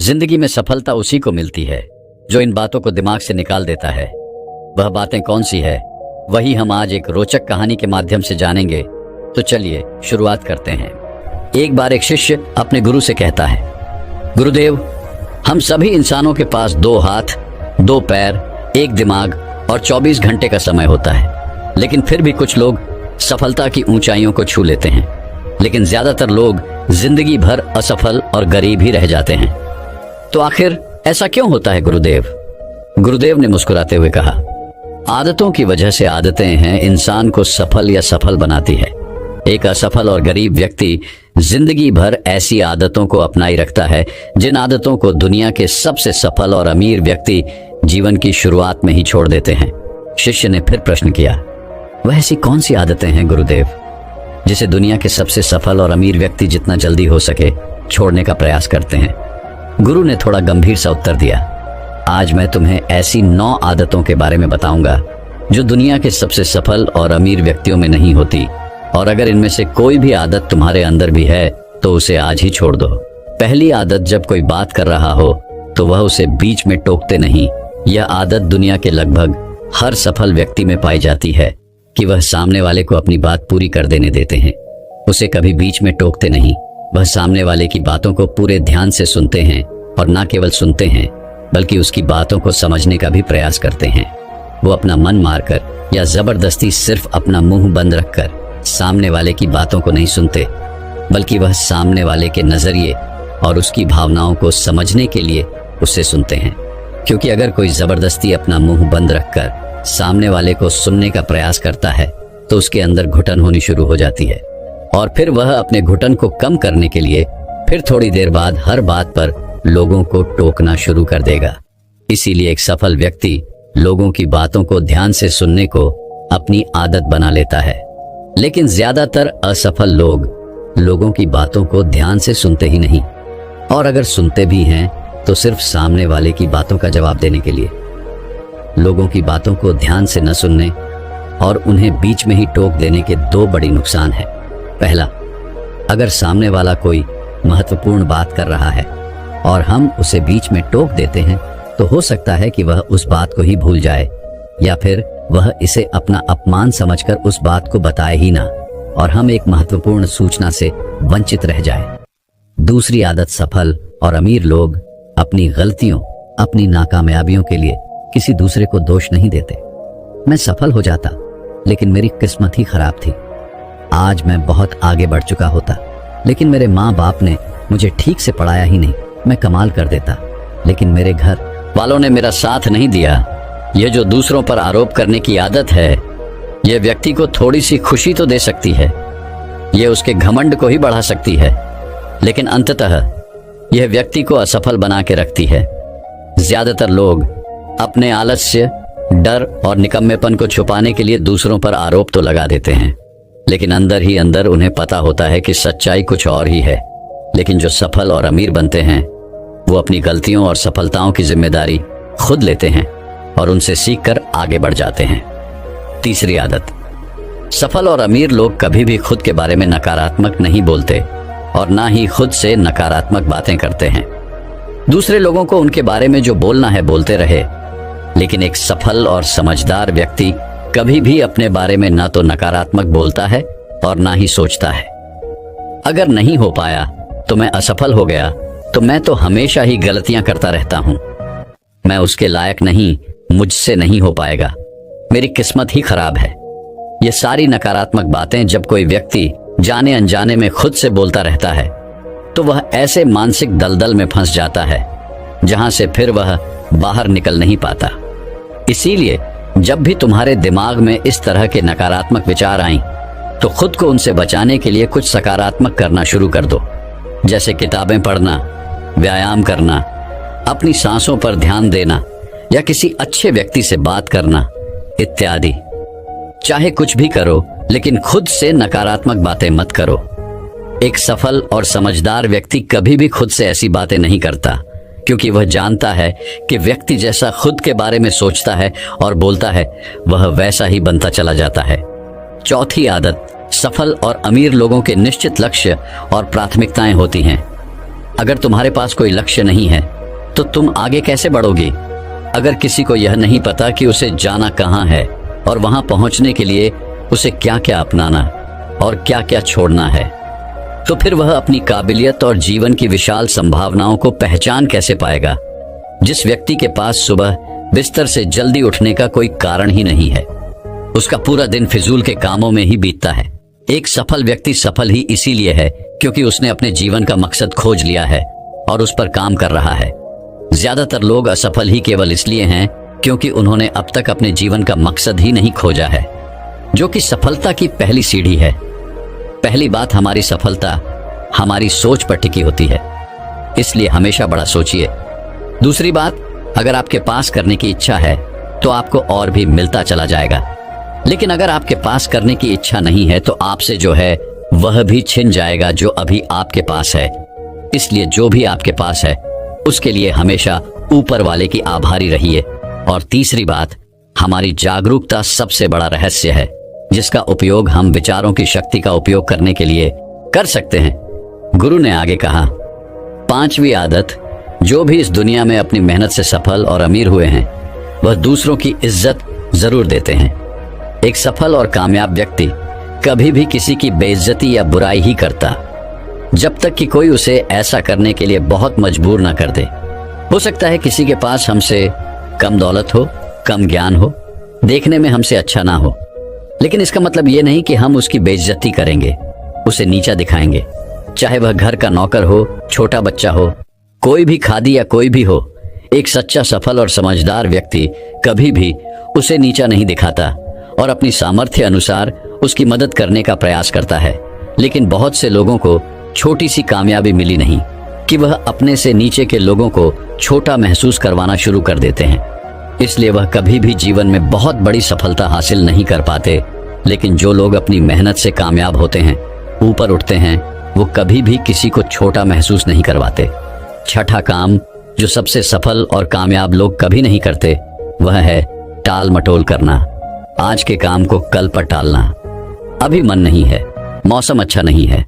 जिंदगी में सफलता उसी को मिलती है जो इन बातों को दिमाग से निकाल देता है। वह बातें कौन सी है, वही हम आज एक रोचक कहानी के माध्यम से जानेंगे। तो चलिए शुरुआत करते हैं। एक बार एक शिष्य अपने गुरु से कहता है, गुरुदेव, हम सभी इंसानों के पास 2 हाथ, 2 पैर, 1 दिमाग और 24 घंटे का समय होता है, लेकिन फिर भी कुछ लोग सफलता की ऊंचाइयों को छू लेते हैं, लेकिन ज्यादातर लोग जिंदगी भर असफल और गरीब ही रह जाते हैं। तो आखिर ऐसा क्यों होता है गुरुदेव? गुरुदेव ने मुस्कुराते हुए कहा, आदतों की वजह से आदतें हैं इंसान को सफल या सफल बनाती है। एक असफल और गरीब व्यक्ति जिंदगी भर ऐसी आदतों को अपनाई रखता है जिन आदतों को दुनिया के सबसे सफल और अमीर व्यक्ति जीवन की शुरुआत में ही छोड़ देते हैं। शिष्य ने फिर प्रश्न किया, वह ऐसी कौन सी आदतें हैं गुरुदेव जिसे दुनिया के सबसे सफल और अमीर व्यक्ति जितना जल्दी हो सके छोड़ने का प्रयास करते हैं? गुरु ने थोड़ा गंभीर सा उत्तर दिया, आज मैं तुम्हें ऐसी 9 आदतों के बारे में बताऊंगा जो दुनिया के सबसे सफल और अमीर व्यक्तियों में नहीं होती, और अगर इनमें से कोई भी आदत तुम्हारे अंदर भी है तो उसे आज ही छोड़ दो। पहली आदत, जब कोई बात कर रहा हो तो वह उसे बीच में टोकते नहीं। यह आदत दुनिया के लगभग हर सफल व्यक्ति में पाई जाती है कि वह सामने वाले को अपनी बात पूरी कर देने देते हैं। उसे कभी बीच में टोकते नहीं। वह सामने वाले की बातों को पूरे ध्यान से सुनते हैं, और न केवल सुनते हैं बल्कि उसकी बातों को समझने का भी प्रयास करते हैं। वो अपना मन मारकर या जबरदस्ती सिर्फ अपना मुंह बंद रखकर सामने वाले की बातों को नहीं सुनते, बल्कि वह सामने वाले के नजरिए और उसकी भावनाओं को समझने के लिए उससे सुनते हैं। क्योंकि अगर कोई जबरदस्ती अपना मुंह बंद रखकर सामने वाले को सुनने का प्रयास करता है तो उसके अंदर घुटन होनी शुरू हो जाती है, और फिर वह अपने घुटन को कम करने के लिए फिर थोड़ी देर बाद हर बात पर लोगों को टोकना शुरू कर देगा। इसीलिए एक सफल व्यक्ति लोगों की बातों को ध्यान से सुनने को अपनी आदत बना लेता है, लेकिन ज्यादातर असफल लोग लोगों की बातों को ध्यान से सुनते ही नहीं, और अगर सुनते भी हैं तो सिर्फ सामने वाले की बातों का जवाब देने के लिए। लोगों की बातों को ध्यान से न सुनने और उन्हें बीच में ही टोक देने के 2 बड़ी नुकसान हैं। पहला, अगर सामने वाला कोई महत्वपूर्ण बात कर रहा है और हम उसे बीच में टोक देते हैं तो हो सकता है कि वह उस बात को ही भूल जाए, या फिर वह इसे अपना अपमान समझकर उस बात को बताए ही ना, और हम एक महत्वपूर्ण सूचना से वंचित रह जाए। दूसरी आदत, सफल और अमीर लोग अपनी गलतियों, अपनी नाकामयाबियों के लिए किसी दूसरे को दोष नहीं देते। मैं सफल हो जाता लेकिन मेरी किस्मत ही खराब थी। आज मैं बहुत आगे बढ़ चुका होता, लेकिन मेरे माँ बाप ने मुझे ठीक से पढ़ाया ही नहीं। मैं कमाल कर देता, लेकिन मेरे घर वालों ने मेरा साथ नहीं दिया। यह जो दूसरों पर आरोप करने की आदत है, यह व्यक्ति को थोड़ी सी खुशी तो दे सकती है, यह उसके घमंड को ही बढ़ा सकती है, लेकिन अंततः यह व्यक्ति को असफल बना के रखती है। ज्यादातर लोग अपने आलस्य, डर और निकम्मेपन को छुपाने के लिए दूसरों पर आरोप तो लगा देते हैं, लेकिन अंदर ही अंदर उन्हें पता होता है कि सच्चाई कुछ और ही है। लेकिन जो सफल और अमीर बनते हैं वो अपनी गलतियों और सफलताओं की जिम्मेदारी खुद लेते हैं और उनसे सीखकर आगे बढ़ जाते हैं। तीसरी आदत, सफल और अमीर लोग कभी भी खुद के बारे में नकारात्मक नहीं बोलते और ना ही खुद से नकारात्मक बातें करते हैं। दूसरे लोगों को उनके बारे में जो बोलना है बोलते रहे, लेकिन एक सफल और समझदार व्यक्ति कभी भी अपने बारे में ना तो नकारात्मक बोलता है और ना ही सोचता है। अगर नहीं हो पाया तो मैं असफल हो गया, तो मैं तो हमेशा ही गलतियां करता रहता हूं, मैं उसके लायक नहीं, मुझसे नहीं हो पाएगा, मेरी किस्मत ही खराब है। ये सारी नकारात्मक बातें जब कोई व्यक्ति जाने अनजाने में खुद से बोलता रहता है तो वह ऐसे मानसिक दलदल में फंस जाता है जहां से फिर वह बाहर निकल नहीं पाता। इसीलिए जब भी तुम्हारे दिमाग में इस तरह के नकारात्मक विचार आएं तो खुद को उनसे बचाने के लिए कुछ सकारात्मक करना शुरू कर दो, जैसे किताबें पढ़ना, व्यायाम करना, अपनी सांसों पर ध्यान देना या किसी अच्छे व्यक्ति से बात करना इत्यादि। चाहे कुछ भी करो, लेकिन खुद से नकारात्मक बातें मत करो। एक सफल और समझदार व्यक्ति कभी भी खुद से ऐसी बातें नहीं करता, क्योंकि वह जानता है कि व्यक्ति जैसा खुद के बारे में सोचता है और बोलता है वह वैसा ही बनता चला जाता है। चौथी आदत, सफल और अमीर लोगों के निश्चित लक्ष्य और प्राथमिकताएं होती हैं। अगर तुम्हारे पास कोई लक्ष्य नहीं है तो तुम आगे कैसे बढ़ोगी? अगर किसी को यह नहीं पता कि उसे जाना कहाँ है और वहां पहुंचने के लिए उसे क्या क्या अपनाना और क्या क्या छोड़ना है, तो फिर वह अपनी काबिलियत और जीवन की विशाल संभावनाओं को पहचान कैसे पाएगा? जिस व्यक्ति के पास सुबह बिस्तर से जल्दी उठने का कोई कारण ही नहीं है, उसका पूरा दिन फिजूल के कामों में ही बीतता है। एक सफल व्यक्ति सफल ही इसीलिए है क्योंकि उसने अपने जीवन का मकसद खोज लिया है और उस पर काम कर रहा है। ज्यादातर लोग असफल ही केवल इसलिए हैं क्योंकि उन्होंने अब तक अपने जीवन का मकसद ही नहीं खोजा है, जो कि सफलता की पहली सीढ़ी है। पहली बात, हमारी सफलता हमारी सोच पर टिकी होती है, इसलिए हमेशा बड़ा सोचिए। दूसरी बात, अगर आपके पास करने की इच्छा है तो आपको और भी मिलता चला जाएगा, लेकिन अगर आपके पास करने की इच्छा नहीं है तो आपसे जो है वह भी छिन जाएगा जो अभी आपके पास है। इसलिए जो भी आपके पास है उसके लिए हमेशा ऊपर वाले की आभारी रहिए। और तीसरी बात, हमारी जागरूकता सबसे बड़ा रहस्य है जिसका उपयोग हम विचारों की शक्ति का उपयोग करने के लिए कर सकते हैं। गुरु ने आगे कहा, 5वीं आदत, जो भी इस दुनिया में अपनी मेहनत से सफल और अमीर हुए हैं वह दूसरों की इज्जत जरूर देते हैं। एक सफल और कामयाब व्यक्ति कभी भी किसी की बेइज्जती या बुराई ही करता जब तक कि कोई उसे ऐसा करने के लिए बहुत मजबूर न कर दे। हो सकता है किसी के पास हमसे कम दौलत हो, कम ज्ञान हो, देखने में हमसे अच्छा ना हो, लेकिन इसका मतलब ये नहीं कि हम उसकी बेइज्जती करेंगे, उसे नीचा दिखाएंगे। चाहे वह घर का नौकर हो, छोटा बच्चा हो, कोई भी खादी या कोई भी हो, एक सच्चा सफल और समझदार व्यक्ति कभी भी उसे नीचा नहीं दिखाता और अपनी सामर्थ्य अनुसार उसकी मदद करने का प्रयास करता है। लेकिन बहुत से लोगों को छोटी सी कामयाबी मिली नहीं कि वह अपने से नीचे के लोगों को छोटा महसूस करवाना शुरू कर देते हैं, इसलिए वह कभी भी जीवन में बहुत बड़ी सफलता हासिल नहीं कर पाते। लेकिन जो लोग अपनी मेहनत से कामयाब होते हैं, ऊपर उठते हैं, वो कभी भी किसी को छोटा महसूस नहीं करवाते। छठा काम जो सबसे सफल और कामयाब लोग कभी नहीं करते वह है टाल मटोल करना। आज के काम को कल पर टालना। अभी मन नहीं है, मौसम अच्छा नहीं है,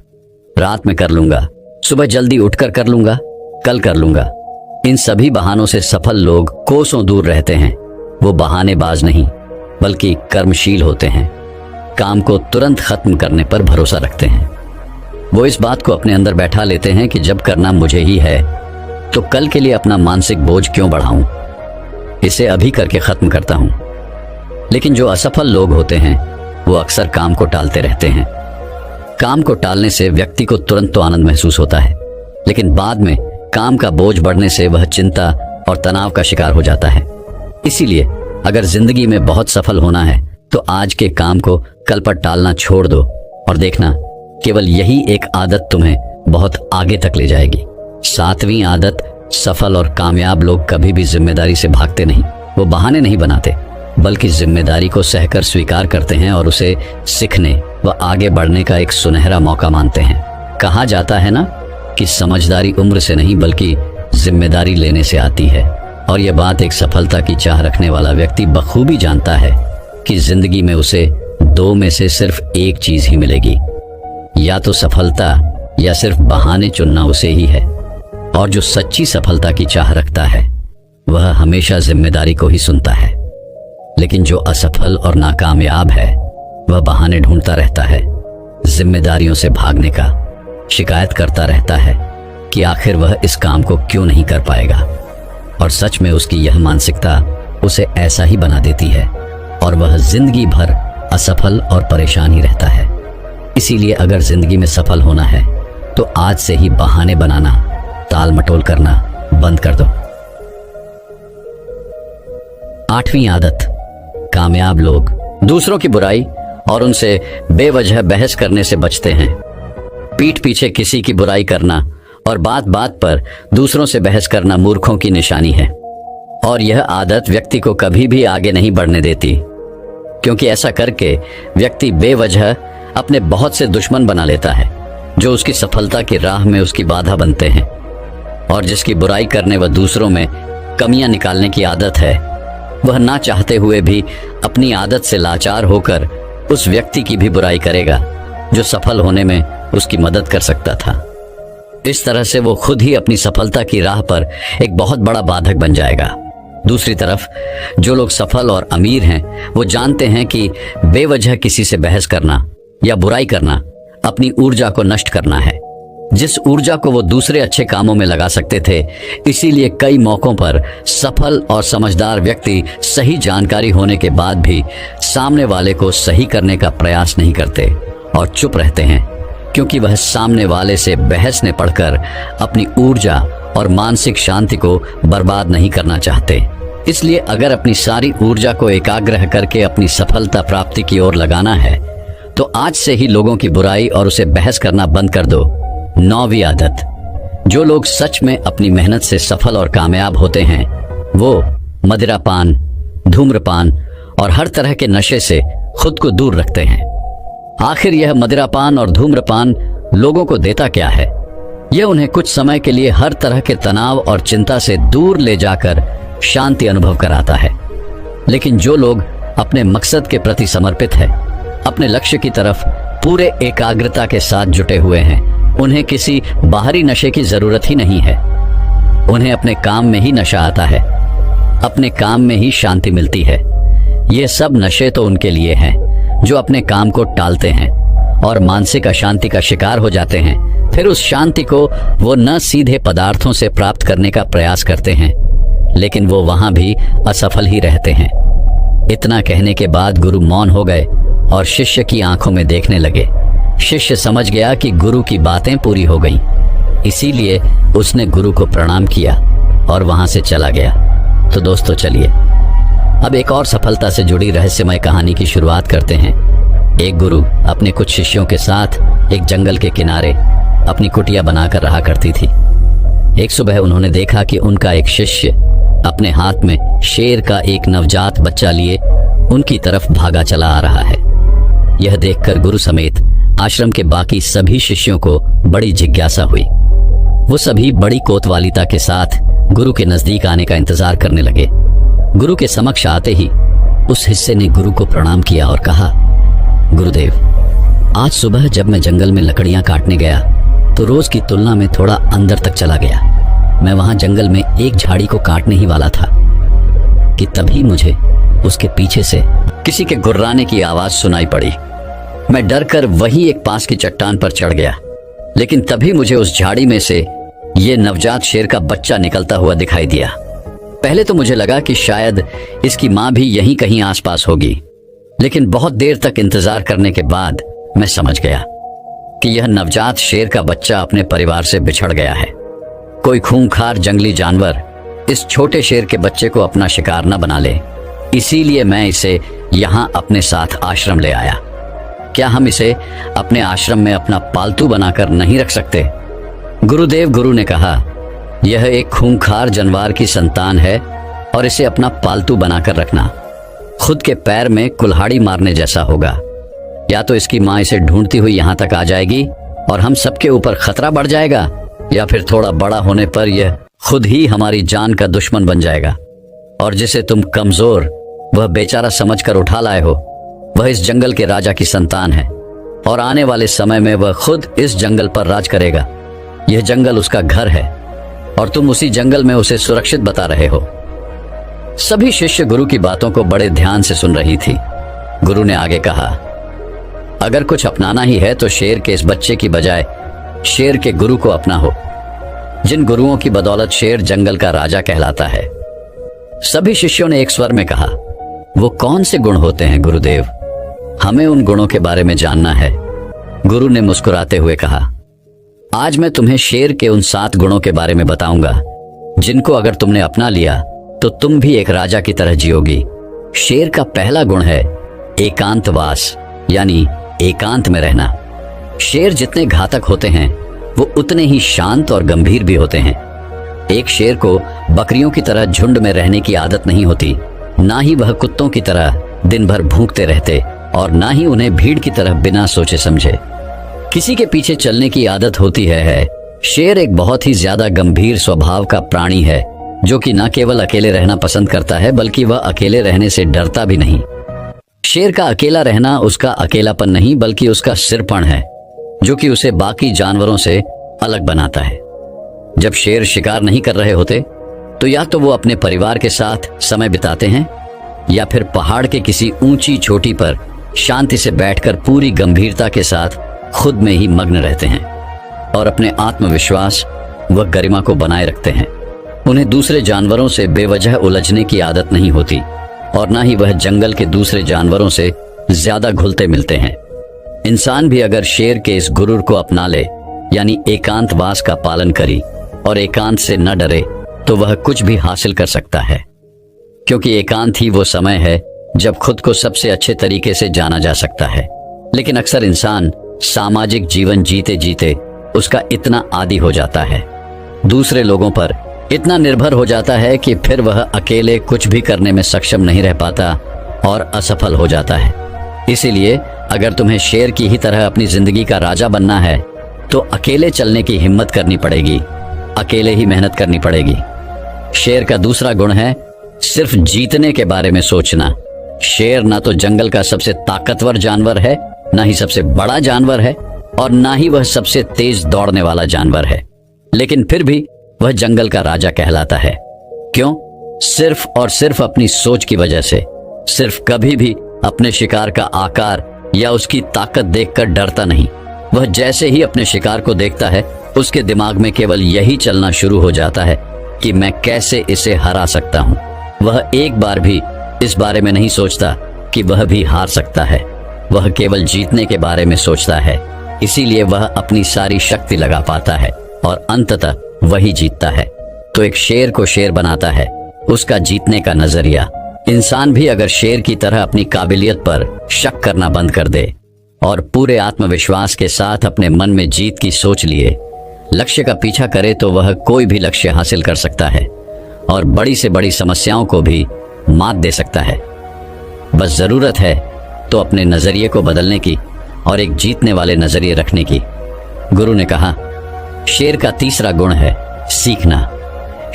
रात में कर लूंगा, सुबह जल्दी उठकर कर लूंगा, कल कर लूंगा। इन सभी बहानों से सफल लोग कोसों दूर रहते हैं। वो बहानेबाज नहीं बल्कि कर्मशील होते हैं। काम को तुरंत खत्म करने पर भरोसा रखते हैं। वो इस बात को अपने अंदर बैठा लेते हैं कि जब करना मुझे ही है तो कल के लिए अपना मानसिक बोझ क्यों बढ़ाऊं, इसे अभी करके खत्म करता हूं। लेकिन जो असफल लोग होते हैं वो अक्सर काम को टालते रहते हैं। काम को टालने से व्यक्ति को तुरंत तो आनंद महसूस होता है, लेकिन बाद में काम का बोझ बढ़ने से वह चिंता और तनाव का शिकार हो जाता है। इसीलिए अगर जिंदगी में बहुत सफल होना है तो आज के काम को कल पर टालना छोड़ दो और देखना केवल यही एक आदत तुम्हें बहुत आगे तक ले जाएगी। 7वीं आदत, सफल और कामयाब लोग कभी भी जिम्मेदारी से भागते नहीं। वो बहाने नहीं बनाते बल्कि जिम्मेदारी को सहकर स्वीकार करते हैं और उसे सीखने व आगे बढ़ने का एक सुनहरा मौका मानते हैं। कहा जाता है ना कि समझदारी उम्र से नहीं बल्कि जिम्मेदारी लेने से आती है, और यह बात एक सफलता की चाह रखने वाला व्यक्ति बखूबी जानता है कि जिंदगी में उसे 2 में से सिर्फ एक चीज ही मिलेगी, या तो सफलता या सिर्फ बहाने चुनना उसे ही है। और जो सच्ची सफलता की चाह रखता है वह हमेशा जिम्मेदारी को ही सुनता है। लेकिन जो असफल और नाकामयाब है वह बहाने ढूंढता रहता है, जिम्मेदारियों से भागने का, शिकायत करता रहता है कि आखिर वह इस काम को क्यों नहीं कर पाएगा। और सच में उसकी यह मानसिकता उसे ऐसा ही बना देती है और वह जिंदगी भर असफल और परेशान ही रहता है। इसीलिए अगर जिंदगी में सफल होना है तो आज से ही बहाने बनाना, ताल मटोल करना बंद कर दो। 8वीं आदत, कामयाब लोग दूसरों की बुराई और उनसे बेवजह बहस करने से बचते हैं। पीठ पीछे किसी की बुराई करना और बात बात पर दूसरों से बहस करना मूर्खों की निशानी है, और यह आदत व्यक्ति को कभी भी आगे नहीं बढ़ने देती, क्योंकि ऐसा करके व्यक्ति बेवजह अपने बहुत से दुश्मन बना लेता है जो उसकी सफलता की राह में उसकी बाधा बनते हैं। और जिसकी बुराई करने व दूसरों में कमियां निकालने की आदत है वह ना चाहते हुए भी अपनी आदत से लाचार होकर उस व्यक्ति की भी बुराई करेगा जो सफल होने में उसकी मदद कर सकता था। इस तरह से वो खुद ही अपनी सफलता की राह पर एक बहुत बड़ा बाधक बन जाएगा। दूसरी तरफ जो लोग सफल और अमीर हैं वो जानते हैं कि बेवजह किसी से बहस करना या बुराई करना अपनी ऊर्जा को नष्ट करना है। जिस ऊर्जा को वो दूसरे अच्छे कामों में लगा सकते थे, इसीलिए कई मौकों पर सफल और समझदार व्यक्ति सही जानकारी होने के बाद भी सामने वाले को सही करने का प्रयास नहीं करते और चुप रहते हैं, क्योंकि वह सामने वाले से बहस में पड़कर अपनी ऊर्जा और मानसिक शांति को बर्बाद नहीं करना चाहते। इसलिए अगर अपनी सारी ऊर्जा को एकाग्र करके अपनी सफलता प्राप्ति की ओर लगाना है तो आज से ही लोगों की बुराई और उसे बहस करना बंद कर दो। 9वीं आदत, जो लोग सच में अपनी मेहनत से सफल और कामयाब होते हैं वो मदिरापान, धूम्रपान और हर तरह के नशे से खुद को दूर रखते हैं। आखिर यह मदिरापान और धूम्रपान लोगों को देता क्या है? यह उन्हें कुछ समय के लिए हर तरह के तनाव और चिंता से दूर ले जाकर शांति अनुभव कराता है। लेकिन जो लोग अपने मकसद के प्रति समर्पित है, अपने लक्ष्य की तरफ पूरे एकाग्रता के साथ जुटे हुए हैं, उन्हें किसी बाहरी नशे की जरूरत ही नहीं है। उन्हें अपने काम में ही नशा आता है, अपने काम में ही शांति मिलती है। ये सब नशे तो उनके लिए हैं जो अपने काम को टालते हैं और मानसिक अशांति का शिकार हो जाते हैं। फिर उस शांति को वो न सीधे पदार्थों से प्राप्त करने का प्रयास करते हैं, लेकिन वो वहां भी असफल ही रहते हैं। इतना कहने के बाद गुरु मौन हो गए और शिष्य की आंखों में देखने लगे। शिष्य समझ गया कि गुरु की बातें पूरी हो गईं, इसीलिए उसने गुरु को प्रणाम किया और वहां से चला गया। तो दोस्तों चलिए अब एक और सफलता से जुड़ी रहस्यमय कहानी की शुरुआत करते हैं। एक गुरु अपने कुछ शिष्यों के साथ एक जंगल के किनारे अपनी कुटिया बनाकर रहा करती थी। एक सुबह उन्होंने देखा कि उनका एक शिष्य अपने हाथ में शेर का एक नवजात बच्चा लिए उनकी तरफ भागा चला आ रहा है। यह देखकर गुरु समेत आश्रम के बाकी सभी शिष्यों को बड़ी जिज्ञासा हुई। वो सभी बड़ी कोतवालिता के साथ गुरु के नजदीक आने का इंतजार करने लगे। गुरु के समक्ष आते ही उस हिस्से ने गुरु को प्रणाम किया और कहा, गुरुदेव, आज सुबह जब मैं जंगल में लकड़ियां काटने गया तो रोज की तुलना में थोड़ा अंदर तक चला गया। मैं वहां जंगल में एक झाड़ी को काटने ही वाला था कि तभी मुझे उसके पीछे से किसी के गुर्राने की आवाज सुनाई पड़ी। मैं डर कर वहीं एक पास की चट्टान पर चढ़ गया, लेकिन तभी मुझे उस झाड़ी में से ये नवजात शेर का बच्चा निकलता हुआ दिखाई दिया। पहले तो मुझे लगा कि शायद इसकी मां भी यहीं कहीं आसपास होगी, लेकिन बहुत देर तक इंतजार करने के बाद मैं समझ गया कि यह नवजात शेर का बच्चा अपने परिवार से बिछड़ गया है। कोई खूंखार जंगली जानवर इस छोटे शेर के बच्चे को अपना शिकार न बना ले, इसीलिए मैं इसे यहाँ अपने साथ आश्रम ले आया। क्या हम इसे अपने आश्रम में अपना पालतू बनाकर नहीं रख सकते? गुरुदेव, गुरु ने कहा, यह एक खूंखार जानवर की संतान है और इसे अपना पालतू बनाकर रखना खुद के पैर में कुल्हाड़ी मारने जैसा होगा। या तो इसकी माँ इसे ढूंढती हुई यहाँ तक आ जाएगी और हम सबके ऊपर खतरा बढ़ जाएगा, या फिर थोड़ा बड़ा होने पर यह खुद ही हमारी जान का दुश्मन बन जाएगा। और जिसे तुम कमजोर वह बेचारा समझकर उठा लाए हो, वह इस जंगल के राजा की संतान है और आने वाले समय में वह खुद इस जंगल पर राज करेगा। यह जंगल उसका घर है और तुम उसी जंगल में उसे सुरक्षित बता रहे हो। सभी शिष्य गुरु की बातों को बड़े ध्यान से सुन रही थी। गुरु ने आगे कहा, अगर कुछ अपनाना ही है तो शेर के इस बच्चे की बजाय शेर के गुरु को अपना हो, जिन गुरुओं की बदौलत शेर जंगल का राजा कहलाता है। सभी शिष्यों ने एक स्वर में कहा, वो कौन से गुण होते हैं गुरुदेव? हमें उन गुणों के बारे में जानना है। गुरु ने मुस्कुराते हुए कहा, आज मैं तुम्हें शेर के उन 7 गुणों के बारे में बताऊंगा, जिनको अगर तुमने अपना लिया तो तुम भी एक राजा की तरह जियोगी। शेर का पहला गुण है एकांतवास, यानी एकांत में रहना। शेर जितने घातक होते हैं वो उतने ही शांत और गंभीर भी होते हैं। एक शेर को बकरियों की तरह झुंड में रहने की आदत नहीं होती, ना ही वह कुत्तों की तरह दिन भर भूखते रहते और ना ही उन्हें भीड़ की तरह बिना सोचे समझे किसी के पीछे चलने की आदत होती है। शेर एक बहुत ही ज्यादा गंभीर स्वभाव का प्राणी है, जो कि न केवल अकेले रहना पसंद करता है बल्कि वह अकेले रहने से डरता भी नहीं। शेर का अकेला रहना उसका अकेलापन नहीं बल्कि उसका सिरपण है, जो कि उसे बाकी जानवरों से अलग बनाता है। जब शेर शिकार नहीं कर रहे होते तो या तो वो अपने परिवार के साथ समय बिताते हैं या फिर पहाड़ के किसी ऊंची चोटी पर शांति से बैठकर पूरी गंभीरता के साथ खुद में ही मग्न रहते हैं और अपने आत्मविश्वास व गरिमा को बनाए रखते हैं। उन्हें दूसरे जानवरों से बेवजह उलझने की आदत नहीं होती और ना ही वह जंगल के दूसरे जानवरों से ज्यादा घुलते मिलते हैं। इंसान भी अगर शेर के इस गुरूर को अपना ले, यानी एकांतवास का पालन करी और एकांत से न डरे, तो वह कुछ भी हासिल कर सकता है, क्योंकि एकांत ही वो समय है जब खुद को सबसे अच्छे तरीके से जाना जा सकता है। लेकिन अक्सर इंसान सामाजिक जीवन जीते जीते उसका इतना आदी हो जाता है, दूसरे लोगों पर इतना निर्भर हो जाता है कि फिर वह अकेले कुछ भी करने में सक्षम नहीं रह पाता और असफल हो जाता है। इसीलिए अगर तुम्हें शेर की ही तरह अपनी जिंदगी का राजा बनना है तो अकेले चलने की हिम्मत करनी पड़ेगी, अकेले ही मेहनत करनी पड़ेगी। शेर का दूसरा गुण है सिर्फ जीतने के बारे में सोचना। शेर ना तो जंगल का सबसे ताकतवर जानवर है, ना ही सबसे बड़ा जानवर है और ना ही वह सबसे तेज दौड़ने वाला जानवर है, लेकिन फिर भी वह जंगल का राजा कहलाता है। क्यों? सिर्फ और सिर्फ अपनी सोच की वजह से। सिर्फ कभी भी अपने शिकार का आकार या उसकी ताकत देखकर डरता नहीं। वह जैसे ही अपने शिकार को देखता है उसके दिमाग में केवल यही चलना शुरू हो जाता है कि मैं कैसे इसे हरा सकता हूँ। वह एक बार भी इस बारे में नहीं सोचता कि वह भी हार सकता है। वह केवल जीतने के बारे में सोचता है। इसीलिए वह अपनी सारी शक्ति लगा पाता है और अंततः वही जीतता है। तो एक शेर को शेर बनाता है उसका जीतने का नजरिया। इंसान भी अगर शेर की तरह अपनी काबिलियत पर शक करना बंद कर दे और पूरे आत्मविश्वास के साथ अपने मन में जीत की सोच लिए लक्ष्य का पीछा करे तो वह कोई भी लक्ष्य हासिल कर सकता है और बड़ी से बड़ी समस्याओं को भी मात दे सकता है। बस जरूरत है तो अपने नजरिए को बदलने की और एक जीतने वाले नजरिए रखने की। गुरु ने कहा, शेर का तीसरा गुण है सीखना।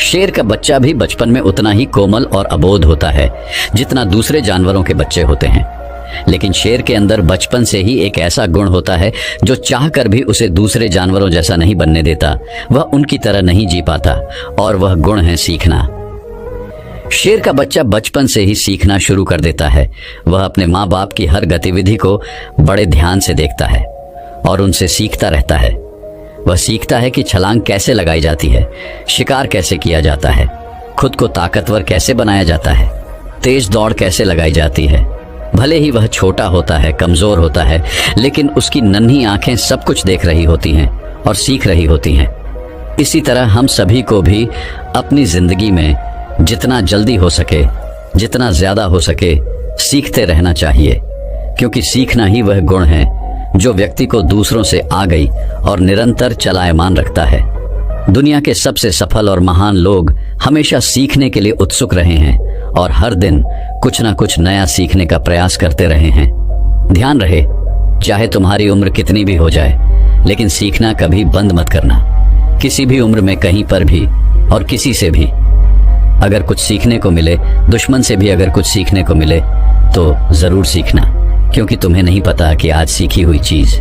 शेर का बच्चा भी बचपन में उतना ही कोमल और अबोध होता है जितना दूसरे जानवरों के बच्चे होते हैं, लेकिन शेर के अंदर बचपन से ही एक ऐसा गुण होता है जो चाहकर भी उसे दूसरे जानवरों जैसा नहीं बनने देता। वह उनकी तरह नहीं जी पाता और वह गुण है सीखना। शेर का बच्चा बचपन से ही सीखना शुरू कर देता है। वह अपने माँ बाप की हर गतिविधि को बड़े ध्यान से देखता है और उनसे सीखता रहता है। वह सीखता है कि छलांग कैसे लगाई जाती है, शिकार कैसे किया जाता है, खुद को ताकतवर कैसे बनाया जाता है, तेज दौड़ कैसे लगाई जाती है। भले ही वह छोटा होता है, कमजोर होता है, लेकिन उसकी नन्ही आंखें सब कुछ देख रही होती हैं और सीख रही होती हैं। इसी तरह हम सभी को भी अपनी जिंदगी में जितना जल्दी हो सके, जितना ज्यादा हो सके, सीखते रहना चाहिए, क्योंकि सीखना ही वह गुण है जो व्यक्ति को दूसरों से आगे और निरंतर चलायमान रखता है। दुनिया के सबसे सफल और महान लोग हमेशा सीखने के लिए उत्सुक रहे हैं और हर दिन कुछ ना कुछ नया सीखने का प्रयास करते रहे हैं। ध्यान रहे, चाहे तुम्हारी उम्र कितनी भी हो जाए, लेकिन सीखना कभी बंद मत करना। किसी भी उम्र में, कहीं पर भी और किसी से भी अगर कुछ सीखने को मिले, दुश्मन से भी अगर कुछ सीखने को मिले तो जरूर सीखना, क्योंकि तुम्हें नहीं पता कि आज सीखी हुई चीज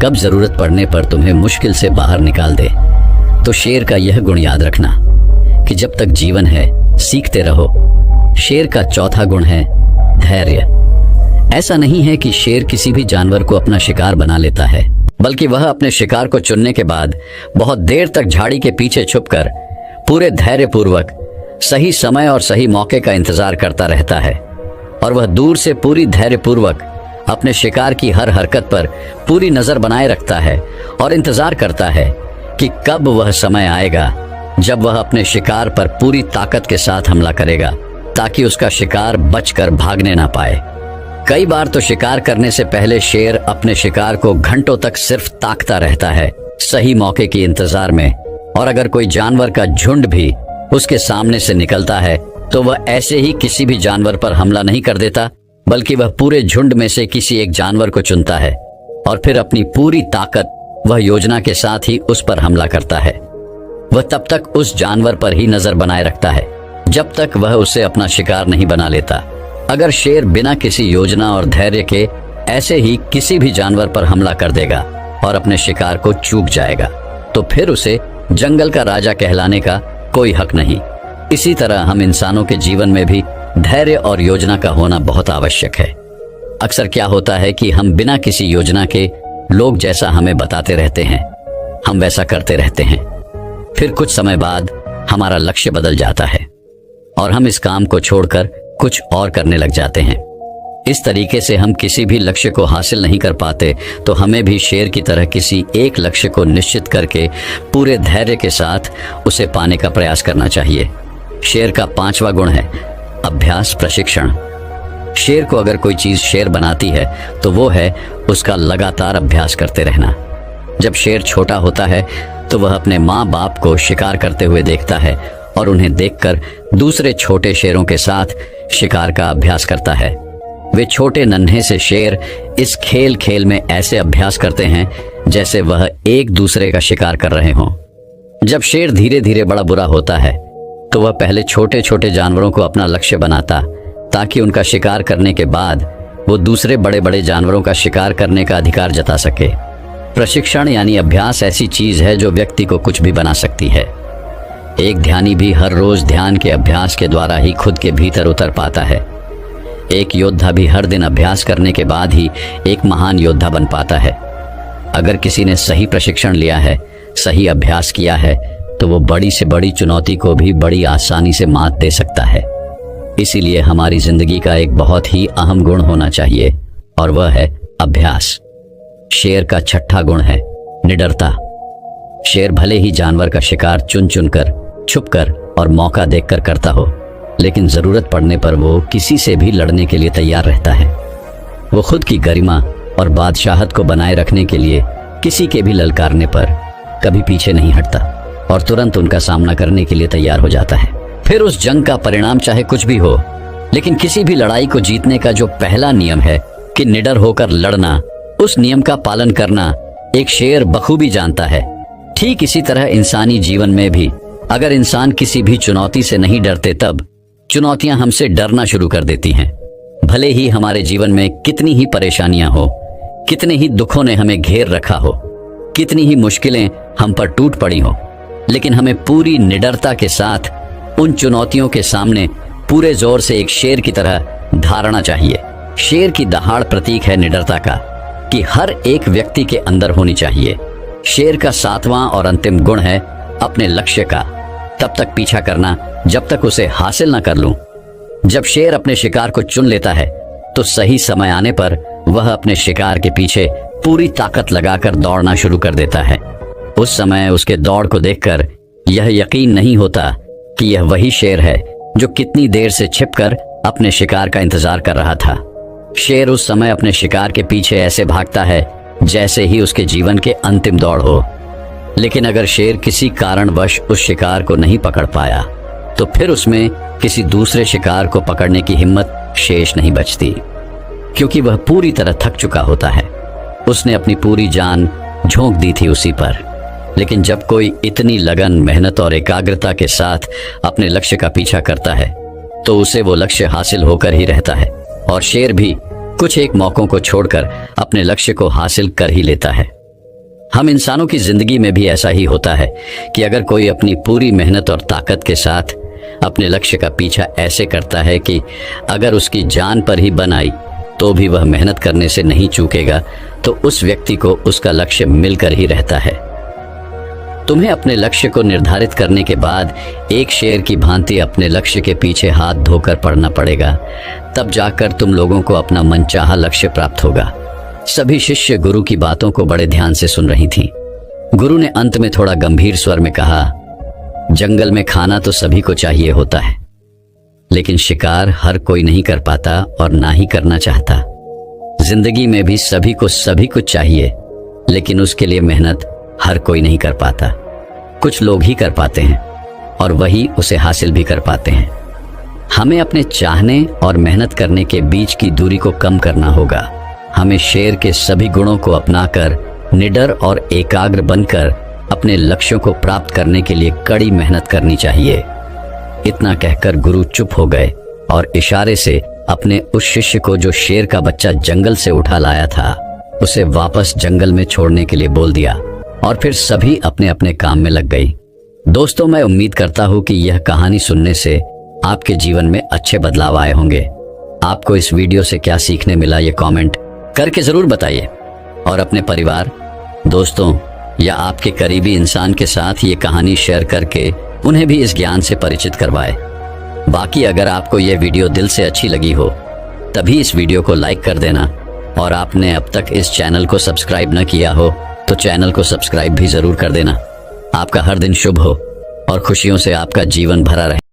कब जरूरत पड़ने पर तुम्हें मुश्किल से बाहर निकाल दे। तो शेर का यह गुण याद रखना कि जब तक जीवन है सीखते रहो। शेर का चौथा गुण है धैर्य। ऐसा नहीं है कि शेर किसी भी जानवर को अपना शिकार बना लेता है, बल्कि वह अपने शिकार को चुनने के बाद बहुत देर तक झाड़ी के पीछे छुपकर पूरे धैर्यपूर्वक सही समय और सही मौके का इंतजार करता रहता है और वह दूर से पूरी धैर्यपूर्वक अपने शिकार की हर हरकत पर पूरी नजर बनाए रखता है और इंतजार करता है कि कब वह समय आएगा जब वह अपने शिकार पर पूरी ताकत के साथ हमला करेगा, ताकि उसका शिकार बचकर भागने ना पाए। कई बार तो शिकार करने से पहले शेर अपने शिकार को घंटों तक सिर्फ ताकता रहता है, सही मौके के इंतजार में। और अगर कोई जानवर का झुंड भी उसके सामने से निकलता है तो वह ऐसे ही किसी भी जानवर पर हमला नहीं कर देता, बल्कि वह पूरे झुंड में से किसी एक जानवर को चुनता है और फिर अपनी पूरी ताकत वह योजना के साथ ही उस पर हमला करता है। वह तब तक उस जानवर पर ही नजर बनाए रखता है जब तक वह उसे अपना शिकार नहीं बना लेता। अगर शेर बिना किसी योजना और धैर्य के ऐसे ही किसी भी जानवर पर हमला कर देगा और अपने शिकार को चूक जाएगा, तो फिर उसे जंगल का राजा कहलाने का कोई हक नहीं। इसी तरह हम इंसानों के जीवन में भी धैर्य और योजना का होना बहुत आवश्यक है। अक्सर क्या होता है कि हम बिना किसी योजना के लोग जैसा हमें बताते रहते हैं, हम वैसा करते रहते हैं। फिर कुछ समय बाद हमारा लक्ष्य बदल जाता है और हम इस काम को छोड़कर कुछ और करने लग जाते हैं। इस तरीके से हम किसी भी लक्ष्य को हासिल नहीं कर पाते। तो हमें भी शेर की तरह किसी एक लक्ष्य को निश्चित करके पूरे धैर्य के साथ उसे पाने का प्रयास करना चाहिए। शेर का 5वां गुण है अभ्यास प्रशिक्षण। शेर को अगर कोई चीज शेर बनाती है तो वो है उसका लगातार अभ्यास करते रहना। जब शेर छोटा होता है तो वह अपने माँ बाप को शिकार करते हुए देखता है और उन्हें देखकर दूसरे छोटे शेरों के साथ शिकार का अभ्यास करता है। वे छोटे नन्हे से शेर इस खेल खेल में ऐसे अभ्यास करते हैं जैसे वह एक दूसरे का शिकार कर रहे हों। जब शेर धीरे धीरे बड़ा बुरा होता है तो वह पहले छोटे छोटे जानवरों को अपना लक्ष्य बनाता ताकि उनका शिकार करने के बाद वो दूसरे बड़े बड़े जानवरों का शिकार करने का अधिकार जता सके। प्रशिक्षण यानी अभ्यास ऐसी चीज है जो व्यक्ति को कुछ भी बना सकती है। एक ध्यानी भी हर रोज ध्यान के अभ्यास के द्वारा ही खुद के भीतर उतर पाता है। एक योद्धा भी हर दिन अभ्यास करने के बाद ही एक महान योद्धा बन पाता है। अगर किसी ने सही प्रशिक्षण लिया है, सही अभ्यास किया है, तो वो बड़ी से बड़ी चुनौती को भी बड़ी आसानी से मात दे सकता है। इसीलिए हमारी जिंदगी का एक बहुत ही अहम गुण होना चाहिए और वह है अभ्यास। शेर का 6वां गुण है निडरता। शेर भले ही जानवर का शिकार चुन चुनकर, छुपकर और मौका देखकर करता हो, लेकिन जरूरत पड़ने पर वो किसी से भी लड़ने के लिए तैयार रहता है। वो खुद की गरिमा और बादशाहत को बनाए रखने के लिए किसी के भी ललकारने पर कभी पीछे नहीं हटता और तुरंत उनका सामना करने के लिए तैयार हो जाता है। फिर उस जंग का परिणाम चाहे कुछ भी हो, लेकिन किसी भी लड़ाई को जीतने का जो पहला नियम है कि निडर होकर लड़ना, उस नियम का पालन करना एक शेर बखूबी जानता है। ठीक इसी तरह इंसानी जीवन में भी अगर इंसान किसी भी चुनौती से नहीं डरते तब चुनौतियां हमसे डरना शुरू कर देती हैं। भले ही हमारे जीवन में कितनी ही परेशानियां हो, कितने ही दुखों ने हमें घेर रखा हो, कितनी ही मुश्किलें हम पर टूट पड़ी हो, लेकिन हमें पूरी निडरता के साथ उन चुनौतियों के सामने पूरे जोर से एक शेर की तरह धारना चाहिए। शेर की दहाड़ प्रतीक है निडरता का कि हर एक व्यक्ति के अंदर होनी चाहिए। शेर का 7वां और अंतिम गुण है अपने लक्ष्य का तब तक पीछा करना जब तक उसे हासिल न कर लूं। जब शेर अपने शिकार को चुन लेता है तो सही समय आने पर वह अपने शिकार के पीछे पूरी ताकत लगाकर दौड़ना शुरू कर देता है। उस समय उसके दौड़ को देखकर यह यकीन नहीं होता कि यह वही शेर है जो कितनी देर से छिपकर अपने शिकार का इंतजार कर रहा था। शेर उस समय अपने शिकार के पीछे ऐसे भागता है जैसे ही उसके जीवन के अंतिम दौड़ हो। लेकिन अगर शेर किसी कारणवश उस शिकार को नहीं पकड़ पाया तो फिर उसमें किसी दूसरे शिकार को पकड़ने की हिम्मत शेष नहीं बचती, क्योंकि वह पूरी तरह थक चुका होता है। उसने अपनी पूरी जान झोंक दी थी उसी पर। लेकिन जब कोई इतनी लगन, मेहनत और एकाग्रता के साथ अपने लक्ष्य का पीछा करता है तो उसे वो लक्ष्य हासिल होकर ही रहता है। और शेर भी कुछ एक मौकों को छोड़कर अपने लक्ष्य को हासिल कर ही लेता है। हम इंसानों की जिंदगी में भी ऐसा ही होता है कि अगर कोई अपनी पूरी मेहनत और ताकत के साथ अपने लक्ष्य का पीछा ऐसे करता है कि अगर उसकी जान पर ही बन आई तो भी वह मेहनत करने से नहीं चूकेगा, तो उस व्यक्ति को उसका लक्ष्य मिलकर ही रहता है। तुम्हें अपने लक्ष्य को निर्धारित करने के बाद एक शेर की भांति अपने लक्ष्य के पीछे हाथ धोकर पड़ना पड़ेगा, तब जाकर तुम लोगों को अपना मनचाहा लक्ष्य प्राप्त होगा। सभी शिष्य गुरु की बातों को बड़े ध्यान से सुन रही थीं। गुरु ने अंत में थोड़ा गंभीर स्वर में कहा, जंगल में खाना तो सभी को चाहिए होता है, लेकिन शिकार हर कोई नहीं कर पाता और ना ही करना चाहता। जिंदगी में भी सभी को सभी कुछ चाहिए, लेकिन उसके लिए मेहनत हर कोई नहीं कर पाता। कुछ लोग ही कर पाते हैं और वही उसे हासिल भी कर पाते हैं। हमें अपने चाहने और मेहनत करने के बीच की दूरी को कम करना होगा। हमें शेर के सभी गुणों को अपनाकर निडर और एकाग्र बनकर अपने लक्ष्यों को प्राप्त करने के लिए कड़ी मेहनत करनी चाहिए। इतना कहकर गुरु चुप हो गए और इशारे से अपने उस शिष्य को जो शेर का बच्चा जंगल से उठा लाया था, उसे वापस जंगल में छोड़ने के लिए बोल दिया। और फिर सभी अपने अपने काम में लग गई। दोस्तों, मैं उम्मीद करता हूँ कि यह कहानी सुनने से आपके जीवन में अच्छे बदलाव आए होंगे। आपको इस वीडियो से क्या सीखने मिला ये कमेंट करके जरूर बताइए और अपने परिवार, दोस्तों या आपके करीबी इंसान के साथ ये कहानी शेयर करके उन्हें भी इस ज्ञान से परिचित करवाएं। बाकी अगर आपको ये वीडियो दिल से अच्छी लगी हो तभी इस वीडियो को लाइक कर देना और आपने अब तक इस चैनल को सब्सक्राइब न किया हो तो चैनल को सब्सक्राइब भी जरूर कर देना। आपका हर दिन शुभ हो और खुशियों से आपका जीवन भरा रहे।